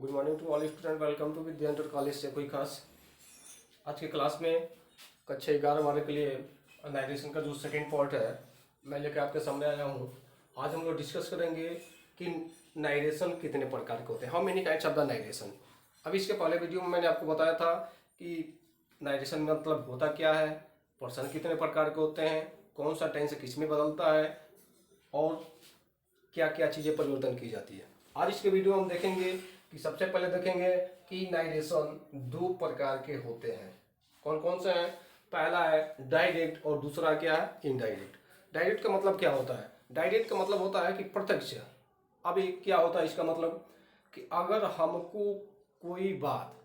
Good morning to all student. Welcome to Vidyanchal college से कोई खास। आज की क्लास में कक्षा 11 12 के लिए नाइट्रेशन का जो सेकेंड पार्ट है मैं लेकर आपके सामने आया हूँ। आज हम लोग डिस्कस करेंगे कि नाइट्रेशन कितने प्रकार के होते हैं। How many kinds of the nitration. अभी इसके पहले वीडियो में मैंने आपको बताया था कि नाइट्रेशन मतलब होता क्या है, पर्सन कितने प्रकार के होते हैं, कौन सा टेंस किस में बदलता है और क्या क्या चीज़ें परिवर्तन की जाती है। आज इसके वीडियो में हम देखेंगे कि सबसे पहले देखेंगे कि नाइट्रेशन दो प्रकार के होते हैं। कौन कौन से हैं? पहला है डायरेक्ट और दूसरा क्या है? इनडायरेक्ट। डायरेक्ट का मतलब क्या होता है? डायरेक्ट का मतलब होता है कि प्रत्यक्ष। अभी क्या होता है इसका मतलब कि अगर हमको कोई बात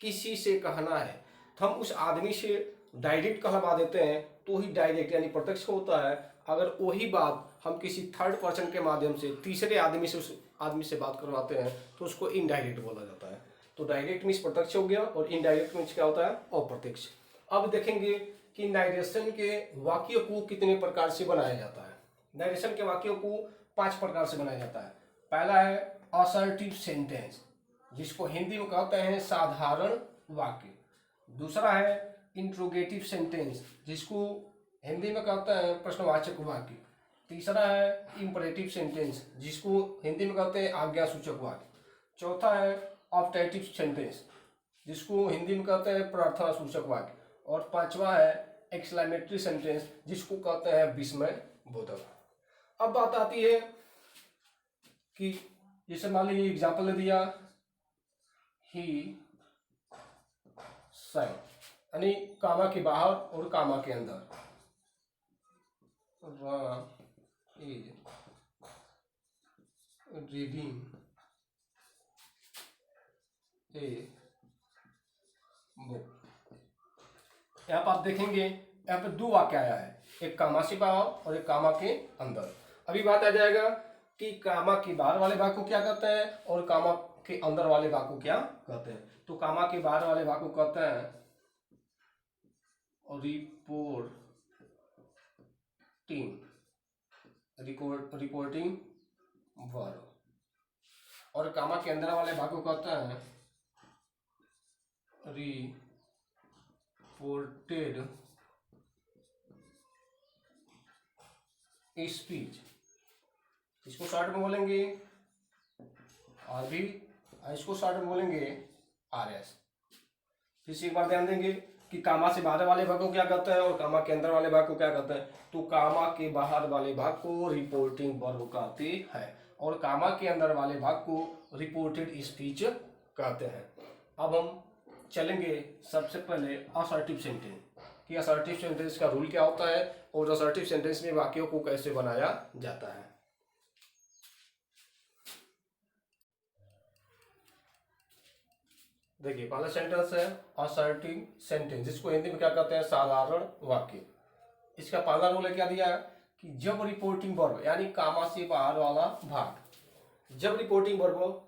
किसी से कहना है तो हम उस आदमी से डायरेक्ट कहलवा देते हैं तो ही डायरेक्ट यानी प्रत्यक्ष होता है। अगर वही बात हम किसी थर्ड पर्सन के माध्यम से तीसरे आदमी से उस आदमी से बात करवाते हैं तो उसको इनडायरेक्ट बोला जाता है। तो डायरेक्ट मीन्स प्रत्यक्ष हो गया और इनडायरेक्ट मीन्स क्या होता है? अप्रत्यक्ष। अब देखेंगे कि नाइट्रेशन के वाक्य को कितने प्रकार से बनाया जाता है। नाइट्रेशन के वाक्यों को 5 प्रकार से बनाया जाता है। पहला है असर्टिव सेंटेंस, जिसको हिंदी में कहते हैं साधारण वाक्य। दूसरा है इंट्रोगेटिव सेंटेंस, जिसको हिंदी में कहते हैं प्रश्नवाचक वाक्य। तीसरा है इंपरेटिव सेंटेंस, जिसको हिंदी में कहते हैं आज्ञा सूचक वाक्य। चौथा है ऑप्टेटिव सेंटेंस, जिसको हिंदी में कहते हैं प्रार्थना सूचक वाक्य। और पांचवा है एक्सक्लेमेटरी सेंटेंस, जिसको कहते हैं विस्मय बोधक। अब बात आती है कि जैसे मान लीजिए एग्जाम्पल दे दिया ही साइड, यानी कामा के बाहर और कामा के अंदर। Ram is reading a book. यहाँ पर आप देखेंगे यहाँ पे 2 वाक्य आया है, एक कामा से बाहर और एक कामा के अंदर। अभी बात आ जाएगा कि कामा के बाहर वाले भाग को क्या कहते हैं और कामा के अंदर वाले भाग को क्या कहते हैं। तो कामा के बाहर वाले भाग को कहते हैं रिपोर्टिंग वर्ब, और कामा के अंदर वाले भाग को कहते हैं रिपोर्टेड स्पीच। इसको शॉर्ट में बोलेंगे आरबी, इसको शॉर्ट में बोलेंगे आरएस। फिर से एक बार ध्यान देंगे कि कामा से बाहर वाले भाग को क्या कहते हैं और कामा के अंदर वाले भाग को क्या कहते हैं। तो कामा के बाहर वाले भाग को रिपोर्टिंग वर्ब कहते हैं और कामा के अंदर वाले भाग को रिपोर्टेड स्पीच कहते हैं। अब हम चलेंगे सबसे पहले असर्टिव सेंटेंस कि असर्टिव सेंटेंस का रूल क्या होता है और असर्टिव सेंटेंस में वाक्यों को कैसे बनाया जाता है। देखिए पहला सेंटेंस है असर्टिव सेंटेंस, जिसको हिंदी में क्या कहते हैं? साधारण वाक्य। इसका पहला रूल है क्या दिया है कि जब रिपोर्टिंग वर्ब यानी कामा से बाहर वाला भाग, जब रिपोर्टिंग वर्ब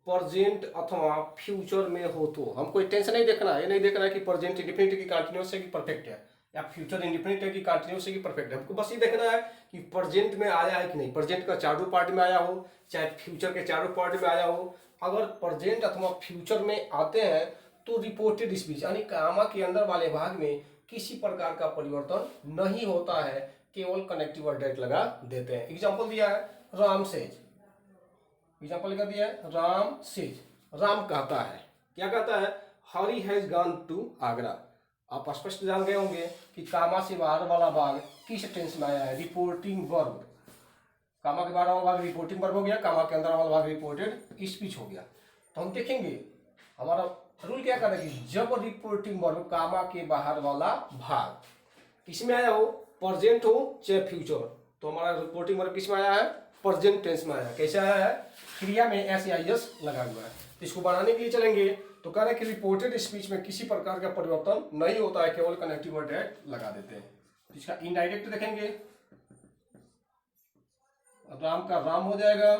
प्रेजेंट अथवा फ्यूचर में हो तो हम कोई टेंस नहीं देखना है। ये नहीं देखना है कि प्रेजेंट इंडिफिनिट की कंटिन्यूअस है कि परफेक्ट है या फ्यूचर इंडिफिनिट है कि कंटिन्यूअस है कि परफेक्ट है। हमको बस ये देखना है कि प्रेजेंट में आया है कि नहीं, प्रेजेंट का चारों पार्ट में आया हो चाहे फ्यूचर के चारों पार्ट में आया हो। अगर प्रेजेंट अथवा फ्यूचर में आते हैं तो रिपोर्टेड स्पीच यानी कामा के अंदर वाले भाग में किसी प्रकार का परिवर्तन नहीं होता है, केवल कनेक्टिव वर्ड डायरेक्ट लगा देते हैं। एग्जाम्पल दिया है राम सेज, एग्जाम्पल लिखा दिया है राम सेज, राम कहता है, क्या कहता है? हरी हैज गॉन टू आगरा। आप स्पष्ट जान गए होंगे कि कामा से बाहर वाला भाग किस टेंस में आया है? Reporting verb. कामा के बाहर वाला भाग रिपोर्टिंग वर्ब हो गया, कामा के अंदर वाला भाग रिपोर्टेड स्पीच हो गया। तो हम देखेंगे हमारा रूल क्या कर रहे कि जब रिपोर्टिंग वर्ब कामा के बाहर वाला भाग किसमें आया हो, प्रेजेंट हो चाहे फ्यूचर, तो हमारा रिपोर्टिंग वर्ब किसमें आया है? प्रेजेंट टेंस में आया है। कैसे आया है? क्रिया में एस या एस लगा हुआ है। इसको बनाने के लिए चलेंगे तो कह रहे हैं कि रिपोर्टेड स्पीच में किसी प्रकार का परिवर्तन नहीं होता है, केवल कनेक्टिव वर्ड डायरेक्ट लगा देते हैं। इसका इनडायरेक्ट देखेंगे, राम का राम हो जाएगा।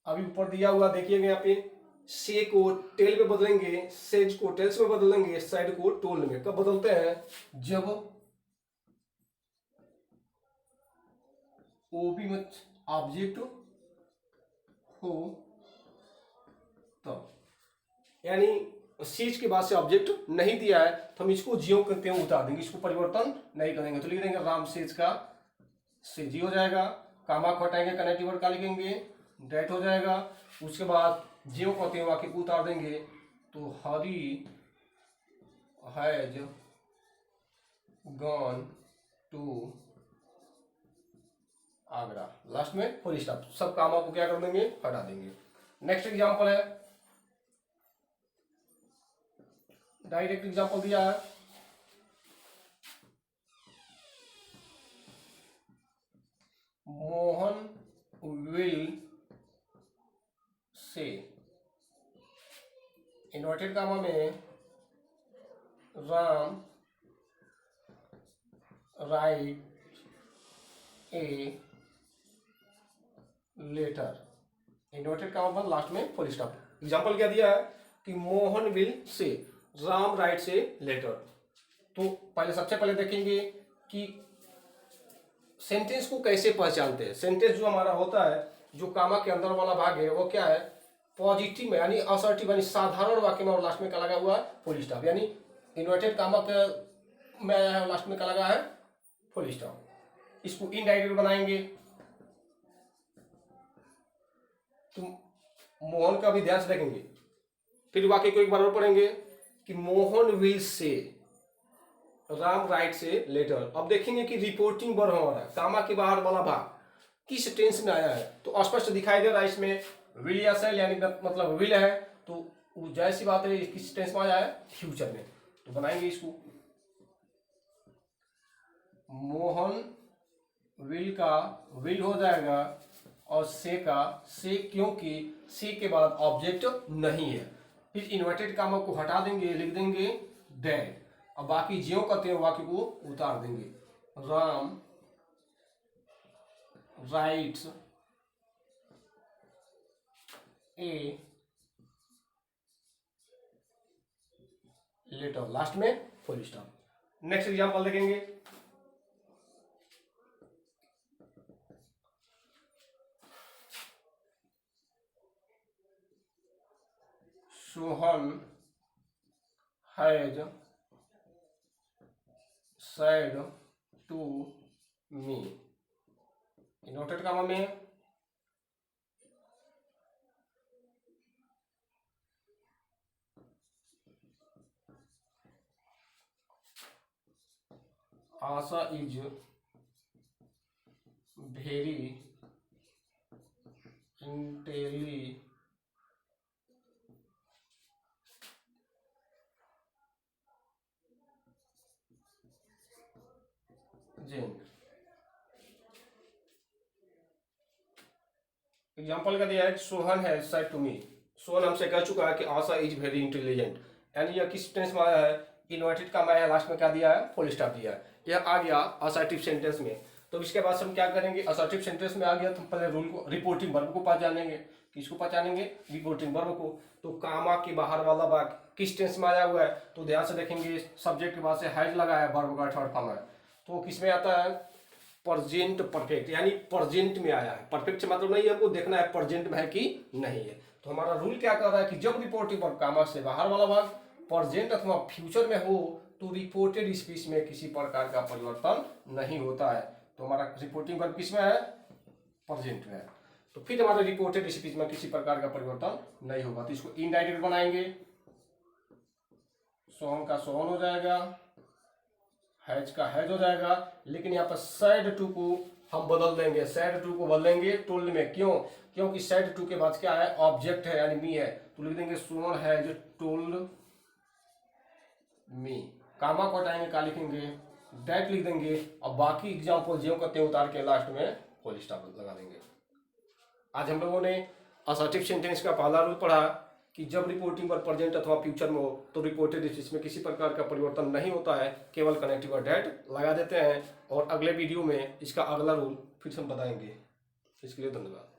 अभी ऊपर दिया हुआ देखिएगा यहाँ पे से को टेल में बदलेंगे, सेज को टेल्स में बदलेंगे, साइड को टोल में। कब बदलते हैं? जब ओ भी मत ऑब्जेक्ट हो तो यानी सीज के बाद से ऑब्जेक्ट नहीं दिया है तो हम इसको जियो करते हैं उतार देंगे, इसको परिवर्तन नहीं करेंगे। तो लिख देंगे राम सेज का से जी हो जाएगा, कामा को हटाएंगे, कनेक्टिव वर्ड का लिखेंगे, डेट हो जाएगा। उसके बाद जियो कहते हैं वाक्य को उतार देंगे, तो Hari has gone to Agra. Last में फुल स्टॉप। सब कामों को क्या कर देंगे, हटा देंगे। नेक्स्ट एग्जांपल है, डायरेक्ट एग्जांपल दिया है, Mohan will say, inverted comma में Ram write a letter, inverted comma पर लास्ट में फुल स्टॉप। एग्जांपल क्या दिया है कि मोहन विल से, राम राइट से लेटर। तो पहले सबसे पहले देखेंगे कि सेंटेंस को कैसे पहचानते हैं। सेंटेंस जो हमारा होता है, जो कामा के अंदर वाला भाग है वो क्या है, पॉजिटिव में यानी असर्टिव यानी साधारण वाक्य में और लास्ट में क्या लगा हुआ है, फुल स्टॉप। यानी इन्वर्टेड कामा के में आया है, लास्ट में क्या लगा है, फुल स्टॉप। इसको इनडायरेक्ट बनाएंगे। तो मोहन का भी ध्यान से देखेंगे, फिर वाक्य को एक बार और पढ़ेंगे कि मोहन विल से, राम राइट से लेटर। अब देखेंगे कि रिपोर्टिंग वर्ब हमारा कामा के बाहर वाला भाग किस टेंस में आया है। तो स्पष्ट दिखाई दे रहा है इसमें विल या सेल, यानी मतलब विल है, तो जैसी बात है किस टेंस में आया है, फ्यूचर में। तो बनाएंगे इसको, मोहन विल का विल हो जाएगा और से का से, क्योंकि से के बाद ऑब्जेक्ट नहीं है। फिर इन्वर्टेड कामा को हटा देंगे, लिख देंगे डेड। अब बाकी ज्यों कहते हैं वाक्य को उतार देंगे, Ram writes a letter, last में फुल स्टॉप। नेक्स्ट एग्जांपल देखेंगे, Sohan has said to me, inverted comma में Asha is very intelligent, example का दिया है सोहन है सेड टू मी, सोहन हमसे कह चुका है कि आशा इज वेरी इंटेलिजेंट, यानी यह किस टेंस में आया है, इन्वर्टेड कामा है, लास्ट में क्या दिया है, फुल स्टॉप दिया है। यह आ गया असर्टिव सेंटेंस में। तो इसके बाद हम क्या करेंगे, असर्टिव सेंटेंस में आ गया तो पहले रूल को, रिपोर्टिंग वर्ब को पहचानेंगे। किसको पहचानेंगे, रिपोर्टिंग वर्ब को। तो कामा के बाहर वाला भाग किस टेंस में आया हुआ है, तो ध्यान से देखेंगे, सब्जेक्ट के बाद से हैज लगा है, वर्ब का थर्ड फॉर्म है, तो किस में आता है, प्रेजेंट परफेक्ट, यानी प्रेजेंट में आया है। परफेक्ट से मतलब नहीं है, हमको देखना है प्रेजेंट में है कि नहीं है। तो हमारा रूल क्या कर रहा है कि जब रिपोर्टिंग वर्ब कामा से बाहर वाला भाग प्रेजेंट अथवा फ्यूचर में हो तो रिपोर्टेड स्पीच में किसी प्रकार का परिवर्तन नहीं होता है। तो हमारा रिपोर्टिंग वर्ब किस में है, प्रेजेंट में है। तो फिर हमारे रिपोर्टेड स्पीच में किसी प्रकार का परिवर्तन नहीं होगा। तो इसको इनडायरेक्ट बनाएंगे, सोहन का सोहन हो जाएगा, हैज का हैज हो जाएगा, लेकिन यहाँ पर सैड टू को हम बदल देंगे, सैड टू को बदलेंगे टोल्ड में। क्यों, क्योंकि सैड टू के बाद क्या है, ऑब्जेक्ट है यानी मी है, तो लिख देंगे सोहन हैज टोल्ड मी। कामा को हटाएंगे, का लिखेंगे, दैट लिख देंगे, और बाकी एग्जाम्पल जो करते हैं उतार के लास्ट में फुल स्टॉप लगा देंगे। आज हम लोगों ने असर्टिव सेंटेंस का पहला रूल पढ़ा कि जब रिपोर्टिंग पर प्रेजेंट अथवा फ्यूचर में हो तो रिपोर्टेड स्पीच में किसी प्रकार का परिवर्तन नहीं होता है, केवल कनेक्टिव वर्ड डेट लगा देते हैं। और अगले वीडियो में इसका अगला रूल फिर से हम बताएंगे। इसके लिए धन्यवाद।